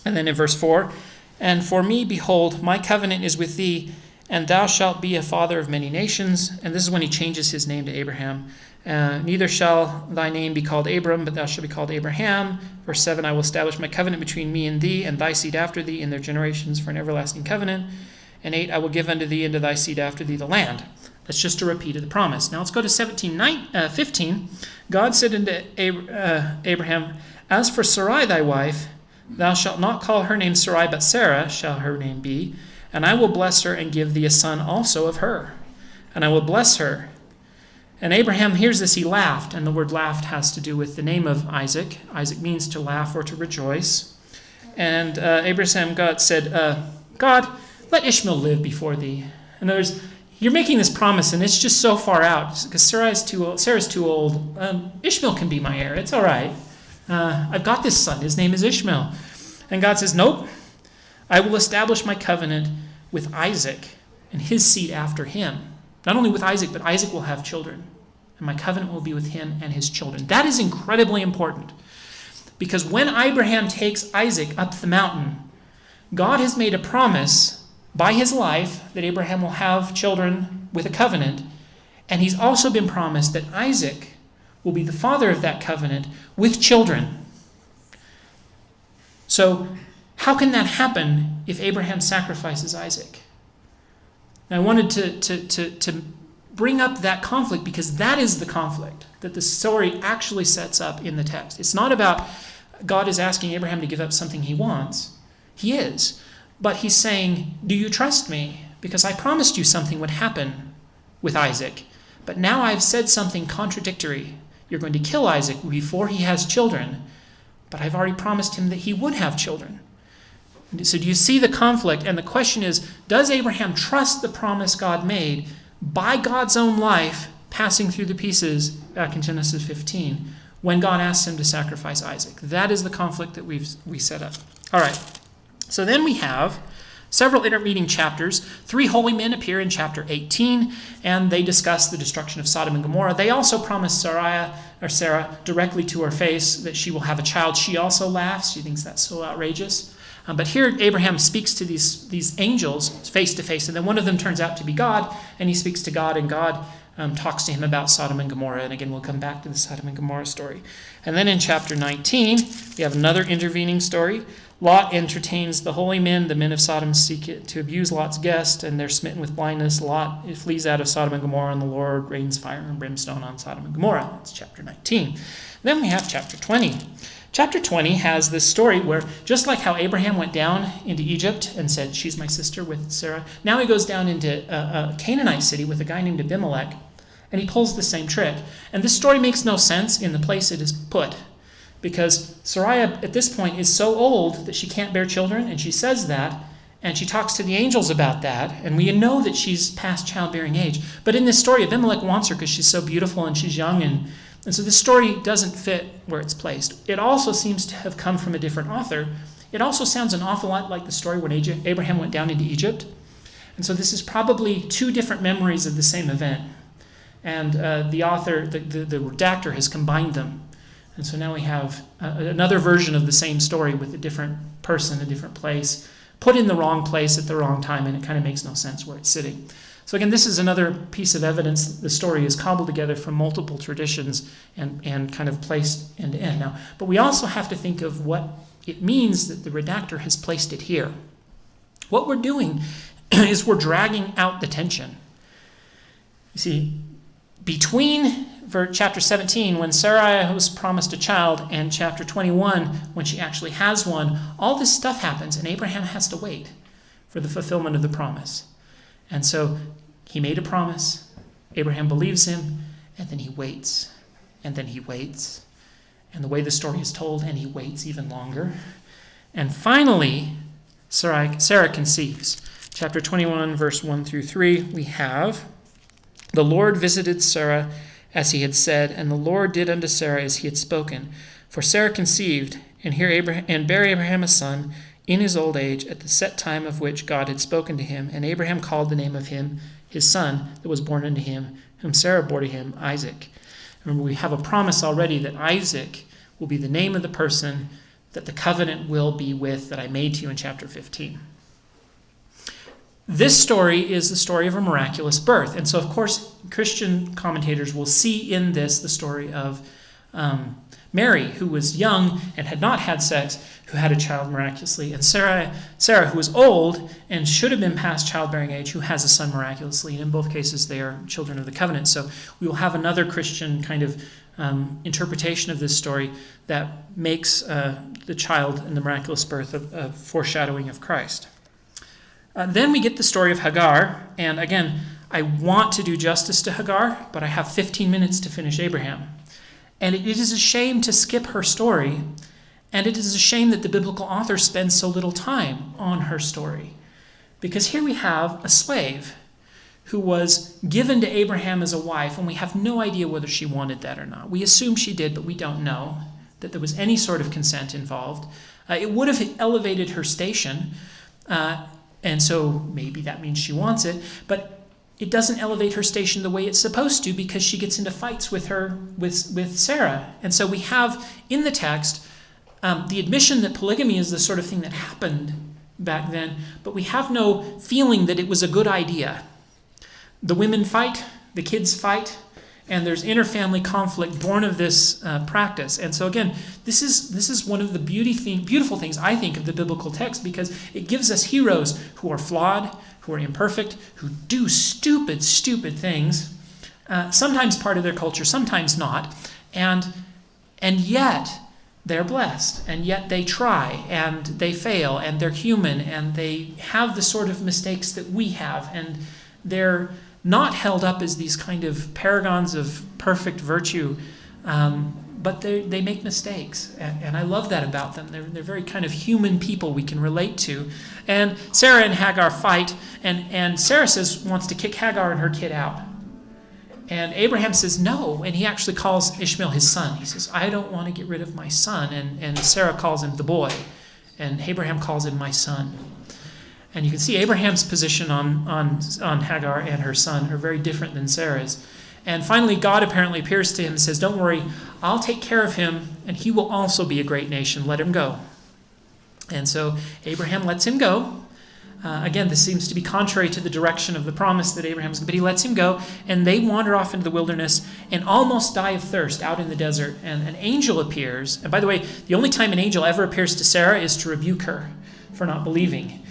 And then in verse 4, and for me, behold, my covenant is with thee, and thou shalt be a father of many nations. And this is when he changes his name to Abraham. Neither shall thy name be called Abram, but thou shalt be called Abraham. Verse 7, I will establish my covenant between me and thee, and thy seed after thee in their generations for an everlasting covenant. And 8, I will give unto thee and to thy seed after thee the land. That's just a repeat of the promise. Now let's go to 15. God said unto Abraham, as for Sarai thy wife, thou shalt not call her name Sarai, but Sarah shall her name be. And I will bless her and give thee a son also of her. And I will bless her. And Abraham hears this, he laughed. And the word laughed has to do with the name of Isaac. Isaac means to laugh or to rejoice. And Abraham, God said, God, let Ishmael live before thee. In other words, you're making this promise, and it's just so far out because Sarah's too old. Ishmael can be my heir. It's all right. I've got this son. His name is Ishmael. And God says, nope. I will establish my covenant with Isaac and his seed after him. Not only with Isaac, but Isaac will have children. And my covenant will be with him and his children. That is incredibly important. Because when Abraham takes Isaac up the mountain, God has made a promise by his life that Abraham will have children with a covenant. And he's also been promised that Isaac will be the father of that covenant with children. So how can that happen if Abraham sacrifices Isaac? Now, I wanted to bring up that conflict because that is the conflict that the story actually sets up in the text. It's not about God is asking Abraham to give up something he wants. He is. But he's saying, do you trust me? Because I promised you something would happen with Isaac. But now I've said something contradictory. You're going to kill Isaac before he has children. But I've already promised him that he would have children. So do you see the conflict? And the question is, does Abraham trust the promise God made by God's own life passing through the pieces back in Genesis 15 when God asks him to sacrifice Isaac. That is the conflict that we set up. All right. So then we have several intervening chapters. 3 holy men appear in chapter 18, and they discuss the destruction of Sodom and Gomorrah. They also promise Sarah directly to her face that she will have a child. She also laughs. She thinks that's so outrageous. But here Abraham speaks to these angels face to face, and then one of them turns out to be God, and he speaks to God, and God talks to him about Sodom and Gomorrah. And again, we'll come back to the Sodom and Gomorrah story. And then in chapter 19, we have another intervening story. Lot entertains the holy men. The men of Sodom seek to abuse Lot's guest, and they're smitten with blindness. Lot flees out of Sodom and Gomorrah, and the Lord rains fire and brimstone on Sodom and Gomorrah. That's chapter 19. Then we have chapter 20. Chapter 20 has this story where, just like how Abraham went down into Egypt and said, she's my sister with Sarah, now he goes down into a Canaanite city with a guy named Abimelech, and he pulls the same trick. And this story makes no sense in the place it is put, because Sarai at this point is so old that she can't bear children, and she says that, and she talks to the angels about that, and we know that she's past childbearing age. But in this story, Abimelech wants her because she's so beautiful and she's young, and so this story doesn't fit where it's placed. It also seems to have come from a different author. It also sounds an awful lot like the story when Abraham went down into Egypt. And so this is probably 2 different memories of the same event. And the author, the redactor, has combined them. And so now we have another version of the same story with a different person, a different place, put in the wrong place at the wrong time, and it kind of makes no sense where it's sitting. So again, this is another piece of evidence that the story is cobbled together from multiple traditions and kind of placed end to end. Now, but we also have to think of what it means that the redactor has placed it here. What we're doing is we're dragging out the tension. You see, between chapter 17, when Sarai was promised a child, and chapter 21, when she actually has one, all this stuff happens, and Abraham has to wait for the fulfillment of the promise. And so he made a promise, Abraham believes him, and then he waits, and then he waits. And the way the story is told, and he waits even longer. And finally, Sarah conceives. Chapter 21, verse 1 through 3, we have, the Lord visited Sarah as he had said, and the Lord did unto Sarah as he had spoken. For Sarah conceived, and bare Abraham a son in his old age, at the set time of which God had spoken to him. And Abraham called the name of him, his son, that was born unto him, whom Sarah bore to him, Isaac. Remember, we have a promise already that Isaac will be the name of the person that the covenant will be with that I made to you in chapter 15. This story is the story of a miraculous birth. And so, of course, Christian commentators will see in this the story of Mary, who was young and had not had sex, who had a child miraculously, and Sarah, who was old and should have been past childbearing age, who has a son miraculously. And in both cases, they are children of the covenant. So we will have another Christian kind of interpretation of this story that makes the child and the miraculous birth a foreshadowing of Christ. Then we get the story of Hagar, and again, I want to do justice to Hagar, but I have 15 minutes to finish Abraham. And it is a shame to skip her story, and it is a shame that the biblical author spends so little time on her story. Because here we have a slave who was given to Abraham as a wife, and we have no idea whether she wanted that or not. We assume she did, but we don't know that there was any sort of consent involved. It would have elevated her station, and so maybe that means she wants it, but it doesn't elevate her station the way it's supposed to, because she gets into fights with Sarah. And so we have in the text the admission that polygamy is the sort of thing that happened back then, but we have no feeling that it was a good idea. The women fight, the kids fight, and there's interfamily conflict born of this practice. And so again, this is one of the beautiful things, I think, of the biblical text, because it gives us heroes who are flawed, who are imperfect, who do stupid things, sometimes part of their culture, sometimes not, and yet they're blessed, and yet they try, and they fail, and they're human, and they have the sort of mistakes that we have, and they're not held up as these kind of paragons of perfect virtue, but they make mistakes, and I love that about them. They're very kind of human people we can relate to. And Sarah and Hagar fight, and Sarah wants to kick Hagar and her kid out. And Abraham says no, and he actually calls Ishmael his son. He says, I don't want to get rid of my son. And Sarah calls him the boy, and Abraham calls him my son. And you can see Abraham's position on Hagar and her son are very different than Sarah's. And finally, God apparently appears to him and says, don't worry, I'll take care of him, and he will also be a great nation. Let him go. And so Abraham lets him go. Again, this seems to be contrary to the direction of the promise that Abraham's, but he lets him go, and they wander off into the wilderness and almost die of thirst out in the desert. And an angel appears. And by the way, the only time an angel ever appears to Sarah is to rebuke her for not believing.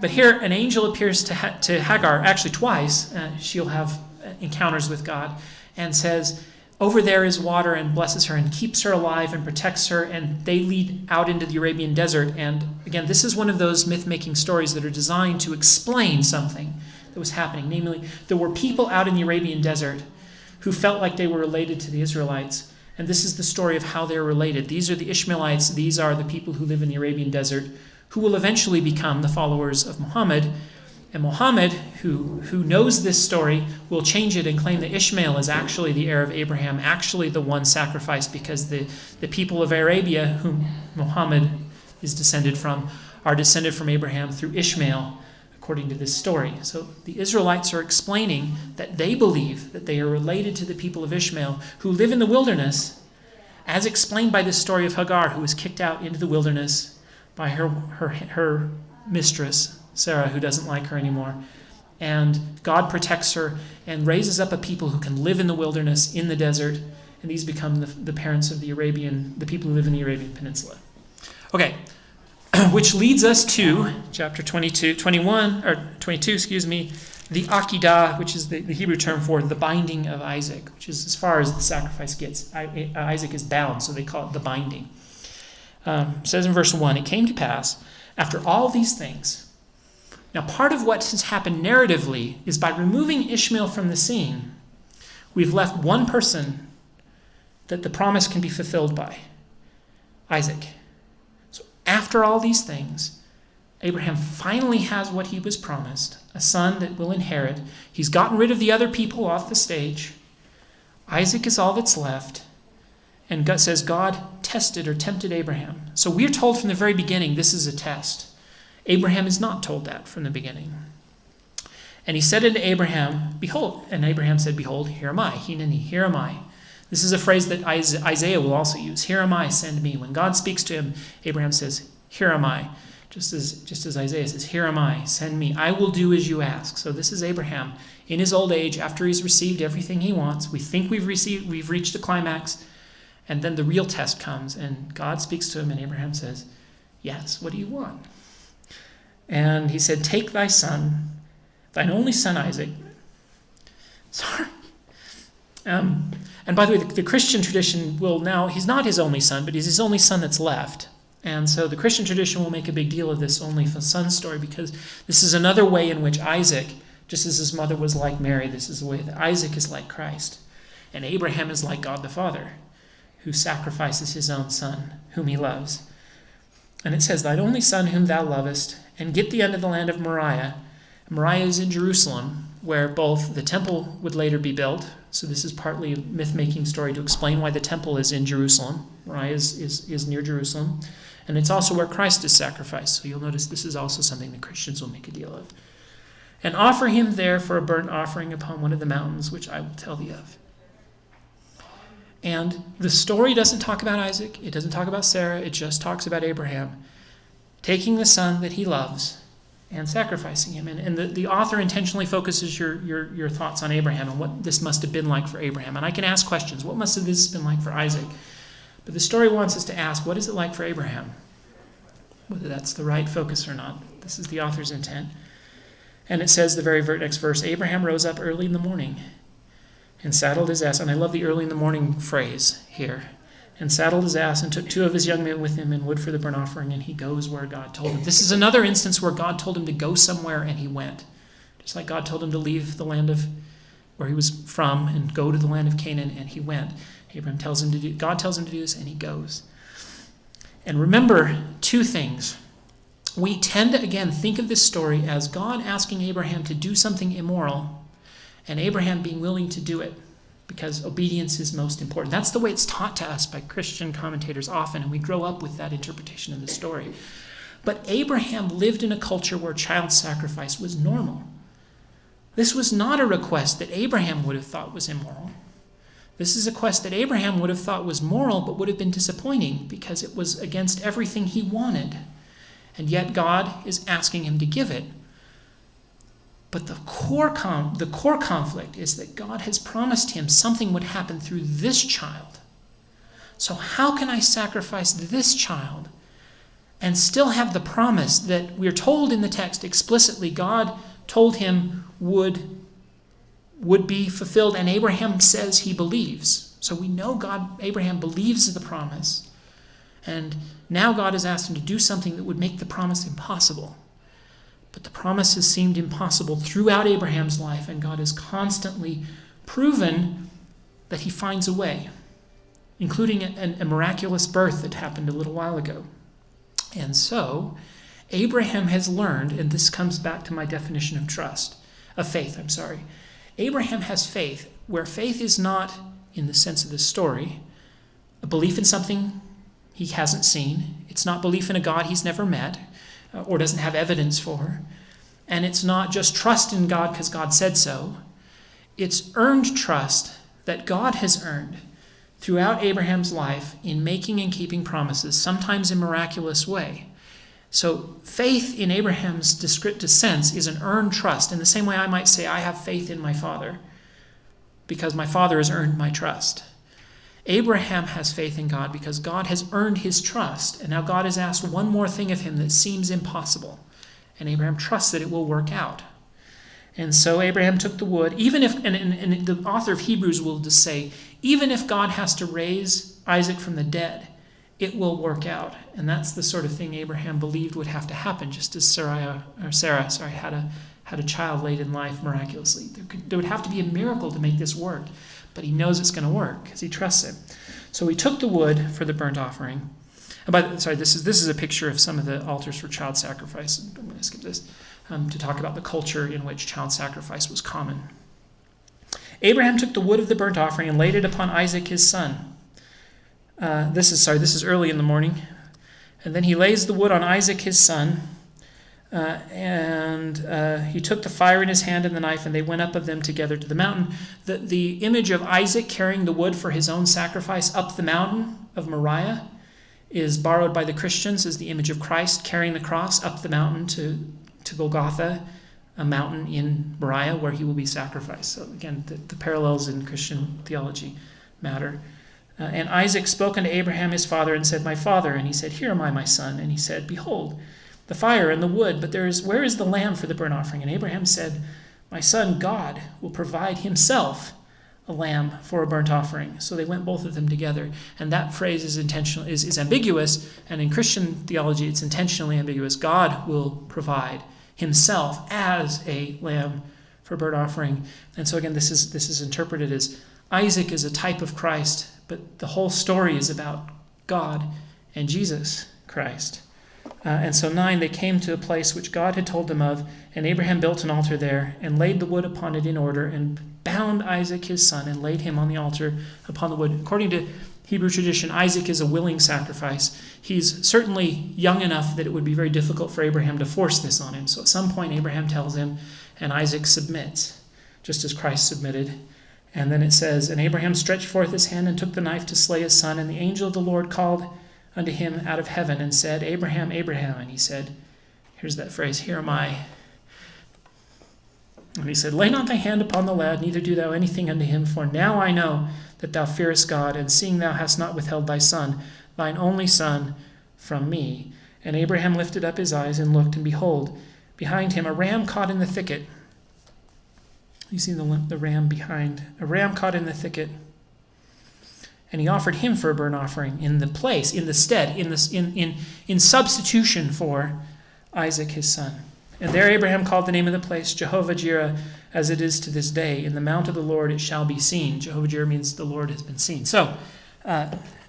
But here, an angel appears to Hagar, actually twice. She'll have encounters with God, and says, over there is water, and blesses her and keeps her alive and protects her, and they lead out into the Arabian desert. And again, this is one of those myth-making stories that are designed to explain something that was happening. Namely, there were people out in the Arabian desert who felt like they were related to the Israelites, and this is the story of how they're related. These are the Ishmaelites, these are the people who live in the Arabian desert, who will eventually become the followers of Muhammad. And Muhammad, who knows this story, will change it and claim that Ishmael is actually the heir of Abraham, actually the one sacrificed, because the people of Arabia, whom Muhammad is descended from, are descended from Abraham through Ishmael, according to this story. So the Israelites are explaining that they believe that they are related to the people of Ishmael, who live in the wilderness, as explained by this story of Hagar, who was kicked out into the wilderness by her mistress, Sarah, who doesn't like her anymore. And God protects her and raises up a people who can live in the wilderness, in the desert, and these become the parents of the people who live in the Arabian Peninsula. Okay, which leads us to chapter 22, the Akedah, which is the Hebrew term for the binding of Isaac, which is as far as the sacrifice gets. Isaac is bound, so they call it the binding. It says in verse 1, it came to pass, after all these things. Now, part of what has happened narratively is by removing Ishmael from the scene, we've left one person that the promise can be fulfilled by, Isaac. So after all these things, Abraham finally has what he was promised, a son that will inherit. He's gotten rid of the other people off the stage. Isaac is all that's left. And God says God tested or tempted Abraham. So we're told from the very beginning this is a test. Abraham is not told that from the beginning. And he said unto Abraham, behold, and Abraham said, behold, here am I, Hineni, here am I. This is a phrase that Isaiah will also use. Here am I, send me. When God speaks to him, Abraham says, here am I. Just as Isaiah says, here am I, send me. I will do as you ask. So this is Abraham in his old age, after he's received everything he wants. We think we've reached a climax. And then the real test comes, and God speaks to him, and Abraham says, yes, what do you want? And he said, take thy son, thine only son Isaac. Sorry. And by the way, the Christian tradition will now, he's not his only son, but he's his only son that's left. And so the Christian tradition will make a big deal of this only son story, because this is another way in which Isaac, just as his mother was like Mary, this is the way that Isaac is like Christ. And Abraham is like God the Father, who sacrifices his own son, whom he loves. And it says, thine only son whom thou lovest, and get thee unto the land of Moriah. Moriah is in Jerusalem, where both the temple would later be built. So this is partly a myth-making story to explain why the temple is in Jerusalem. Moriah is near Jerusalem. And it's also where Christ is sacrificed. So you'll notice this is also something the Christians will make a deal of. And offer him there for a burnt offering upon one of the mountains, which I will tell thee of. And the story doesn't talk about Isaac. It doesn't talk about Sarah. It just talks about Abraham taking the son that he loves and sacrificing him. And the author intentionally focuses your thoughts on Abraham and what this must have been like for Abraham. And I can ask questions. What must have this been like for Isaac? But the story wants us to ask, what is it like for Abraham? Whether that's the right focus or not. This is the author's intent. And it says, the very next verse, Abraham rose up early in the morning and saddled his ass. And I love the early in the morning phrase here. And saddled his ass and took 2 of his young men with him and wood for the burnt offering, and he goes where God told him. This is another instance where God told him to go somewhere and he went. Just like God told him to leave the land of where he was from and go to the land of Canaan, and he went. God tells him to do this, and he goes. And remember two things. We tend to, again, think of this story as God asking Abraham to do something immoral, and Abraham being willing to do it because obedience is most important. That's the way it's taught to us by Christian commentators often, and we grow up with that interpretation of the story. But Abraham lived in a culture where child sacrifice was normal. This was not a request that Abraham would have thought was immoral. This is a quest that Abraham would have thought was moral, but would have been disappointing because it was against everything he wanted. And yet God is asking him to give it. But the core conflict is that God has promised him something would happen through this child. So how can I sacrifice this child and still have the promise that we're told in the text explicitly God told him would be fulfilled, and Abraham says he believes. So we know Abraham believes the promise. And now God has asked him to do something that would make the promise impossible. But the promise has seemed impossible throughout Abraham's life, and God has constantly proven that he finds a way, including a miraculous birth that happened a little while ago. And so Abraham has learned, and this comes back to my definition of faith. Abraham has faith, where faith is not, in the sense of this story, a belief in something he hasn't seen. It's not belief in a God he's never met or doesn't have evidence for. And it's not just trust in God because God said so. It's earned trust that God has earned throughout Abraham's life in making and keeping promises, sometimes in a miraculous way. So faith in Abraham's descriptive sense is an earned trust, in the same way I might say I have faith in my father because my father has earned my trust. Abraham has faith in God because God has earned his trust, and now God has asked one more thing of him that seems impossible, and Abraham trusts that it will work out. And so Abraham took the wood, even if, and the author of Hebrews will just say, even if God has to raise Isaac from the dead, it will work out. And that's the sort of thing Abraham believed would have to happen, just as Sarah had a child late in life miraculously. There would have to be a miracle to make this work, but he knows it's going to work because he trusts him. So he took the wood for the burnt offering. This is a picture of some of the altars for child sacrifice. I'm going to skip this to talk about the culture in which child sacrifice was common. Abraham took the wood of the burnt offering and laid it upon Isaac his son. This is early in the morning. And then he lays the wood on Isaac his son, and he took the fire in his hand and the knife, and they went up of them together to the mountain. The image of Isaac carrying the wood for his own sacrifice up the mountain of Moriah is borrowed by the Christians as the image of Christ carrying the cross up the mountain to Golgotha, a mountain in Moriah where he will be sacrificed. So again, the parallels in Christian theology matter. And Isaac spoke unto Abraham his father and said, My father. And he said, Here am I, my son. And he said, Behold, the fire and the wood, but where is the lamb for the burnt offering? And Abraham said, My son, God will provide himself a lamb for a burnt offering. So they went both of them together. And that phrase is intentional, is ambiguous. And in Christian theology, it's intentionally ambiguous. God will provide himself as a lamb for burnt offering. And so again, this is interpreted as Isaac is a type of Christ, but the whole story is about God and Jesus Christ. And so 9, they came to a place which God had told them of, and Abraham built an altar there and laid the wood upon it in order and bound Isaac his son and laid him on the altar upon the wood. According to Hebrew tradition, Isaac is a willing sacrifice. He's certainly young enough that it would be very difficult for Abraham to force this on him. So at some point, Abraham tells him, and Isaac submits, just as Christ submitted. And then it says, And Abraham stretched forth his hand and took the knife to slay his son. And the angel of the Lord called unto him out of heaven and said, Abraham, Abraham. And he said, here's that phrase, Here am I. And he said, Lay not thy hand upon the lad, neither do thou anything unto him. For now I know that thou fearest God, and seeing thou hast not withheld thy son, thine only son, from me. And Abraham lifted up his eyes and looked, and behold, behind him a ram caught in the thicket. You see the ram behind. A ram caught in the thicket. And he offered him for a burnt offering in the place, in the stead, in substitution for Isaac his son. And there Abraham called the name of the place Jehovah-Jireh, as it is to this day. In the mount of the Lord it shall be seen. Jehovah-Jireh means the Lord has been seen. So,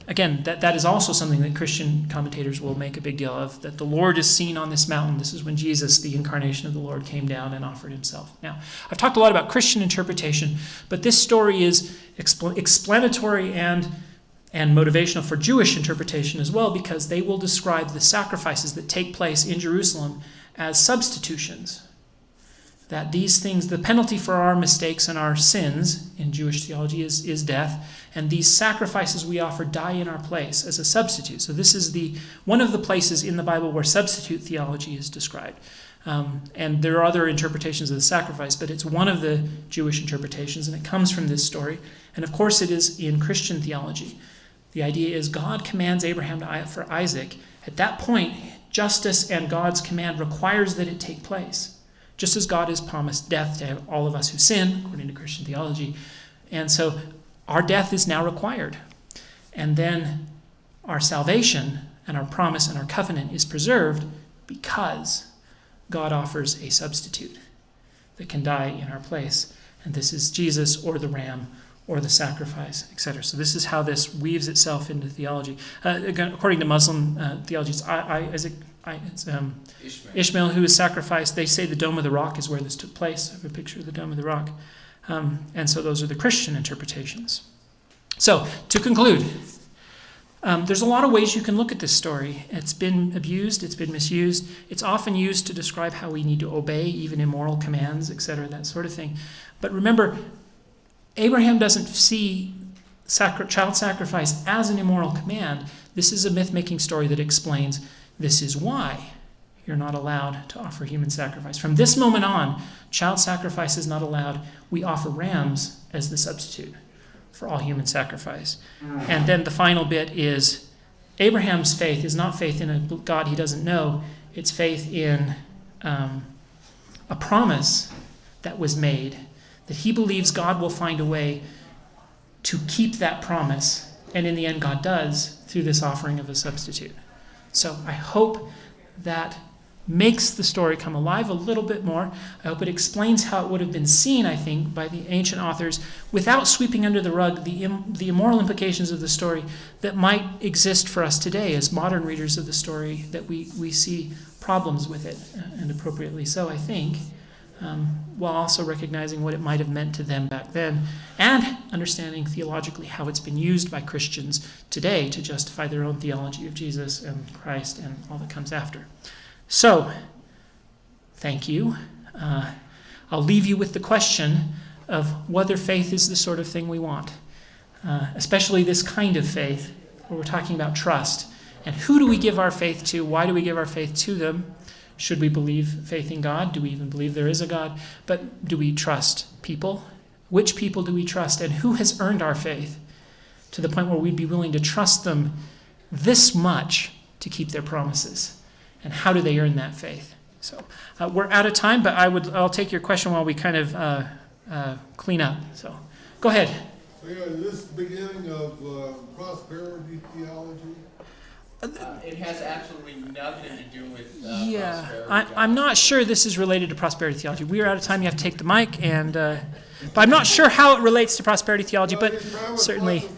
again, that is also something that Christian commentators will make a big deal of, that the Lord is seen on this mountain. This is when Jesus, the incarnation of the Lord, came down and offered himself. Now, I've talked a lot about Christian interpretation, but this story is explanatory and motivational for Jewish interpretation as well, because they will describe the sacrifices that take place in Jerusalem as substitutions. That these things, the penalty for our mistakes and our sins in Jewish theology is death, and these sacrifices we offer die in our place as a substitute. So this is one of the places in the Bible where substitute theology is described. And there are other interpretations of the sacrifice, but it's one of the Jewish interpretations, and it comes from this story. And of course it is in Christian theology. The idea is God commands Abraham for Isaac. At that point, justice and God's command requires that it take place. Just as God has promised death to all of us who sin, according to Christian theology. And so our death is now required. And then our salvation and our promise and our covenant is preserved because God offers a substitute that can die in our place. And this is Jesus or the ram or the sacrifice, etc. So this is how this weaves itself into theology. According to Muslim theology, it's Ishmael who is sacrificed. They say the Dome of the Rock is where this took place. I have a picture of the Dome of the Rock. And so those are the Christian interpretations. So, to conclude, there's a lot of ways you can look at this story. It's been abused, it's been misused. It's often used to describe how we need to obey even immoral commands, etc., that sort of thing. But remember, Abraham doesn't see child sacrifice as an immoral command. This is a myth-making story that explains this is why you're not allowed to offer human sacrifice. From this moment on, child sacrifice is not allowed. We offer rams as the substitute for all human sacrifice. And then the final bit is Abraham's faith is not faith in a God he doesn't know. It's faith in a promise that was made, that he believes God will find a way to keep that promise. And in the end, God does through this offering of a substitute. So I hope that makes the story come alive a little bit more. I hope it explains how it would have been seen, I think, by the ancient authors without sweeping under the rug the immoral implications of the story that might exist for us today as modern readers of the story, that we see problems with it, and appropriately so, I think, while also recognizing what it might have meant to them back then and understanding theologically how it's been used by Christians today to justify their own theology of Jesus and Christ and all that comes after. So, thank you. I'll leave you with the question of whether faith is the sort of thing we want, especially this kind of faith where we're talking about trust. And who do we give our faith to? Why do we give our faith to them? Should we believe faith in God? Do we even believe there is a God? But do we trust people? Which people do we trust? And who has earned our faith to the point where we'd be willing to trust them this much to keep their promises? And how do they earn that faith? So we're out of time, but I'll take your question while we kind of clean up. So go ahead. So is this the beginning of prosperity theology? It has absolutely nothing to do with prosperity. I'm not sure this is related to prosperity theology. We are out of time. You have to take the mic, and but I'm not sure how it relates to prosperity theology. But certainly,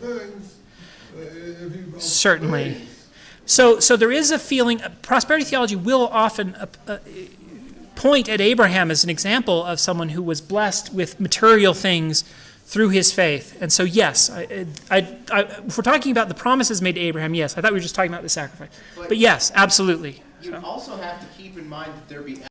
certainly. So there is a feeling. Prosperity theology will often point at Abraham as an example of someone who was blessed with material things through his faith. And so, yes, if we're talking about the promises made to Abraham, yes. I thought we were just talking about the sacrifice. But yes, absolutely. You also have to keep in mind that there be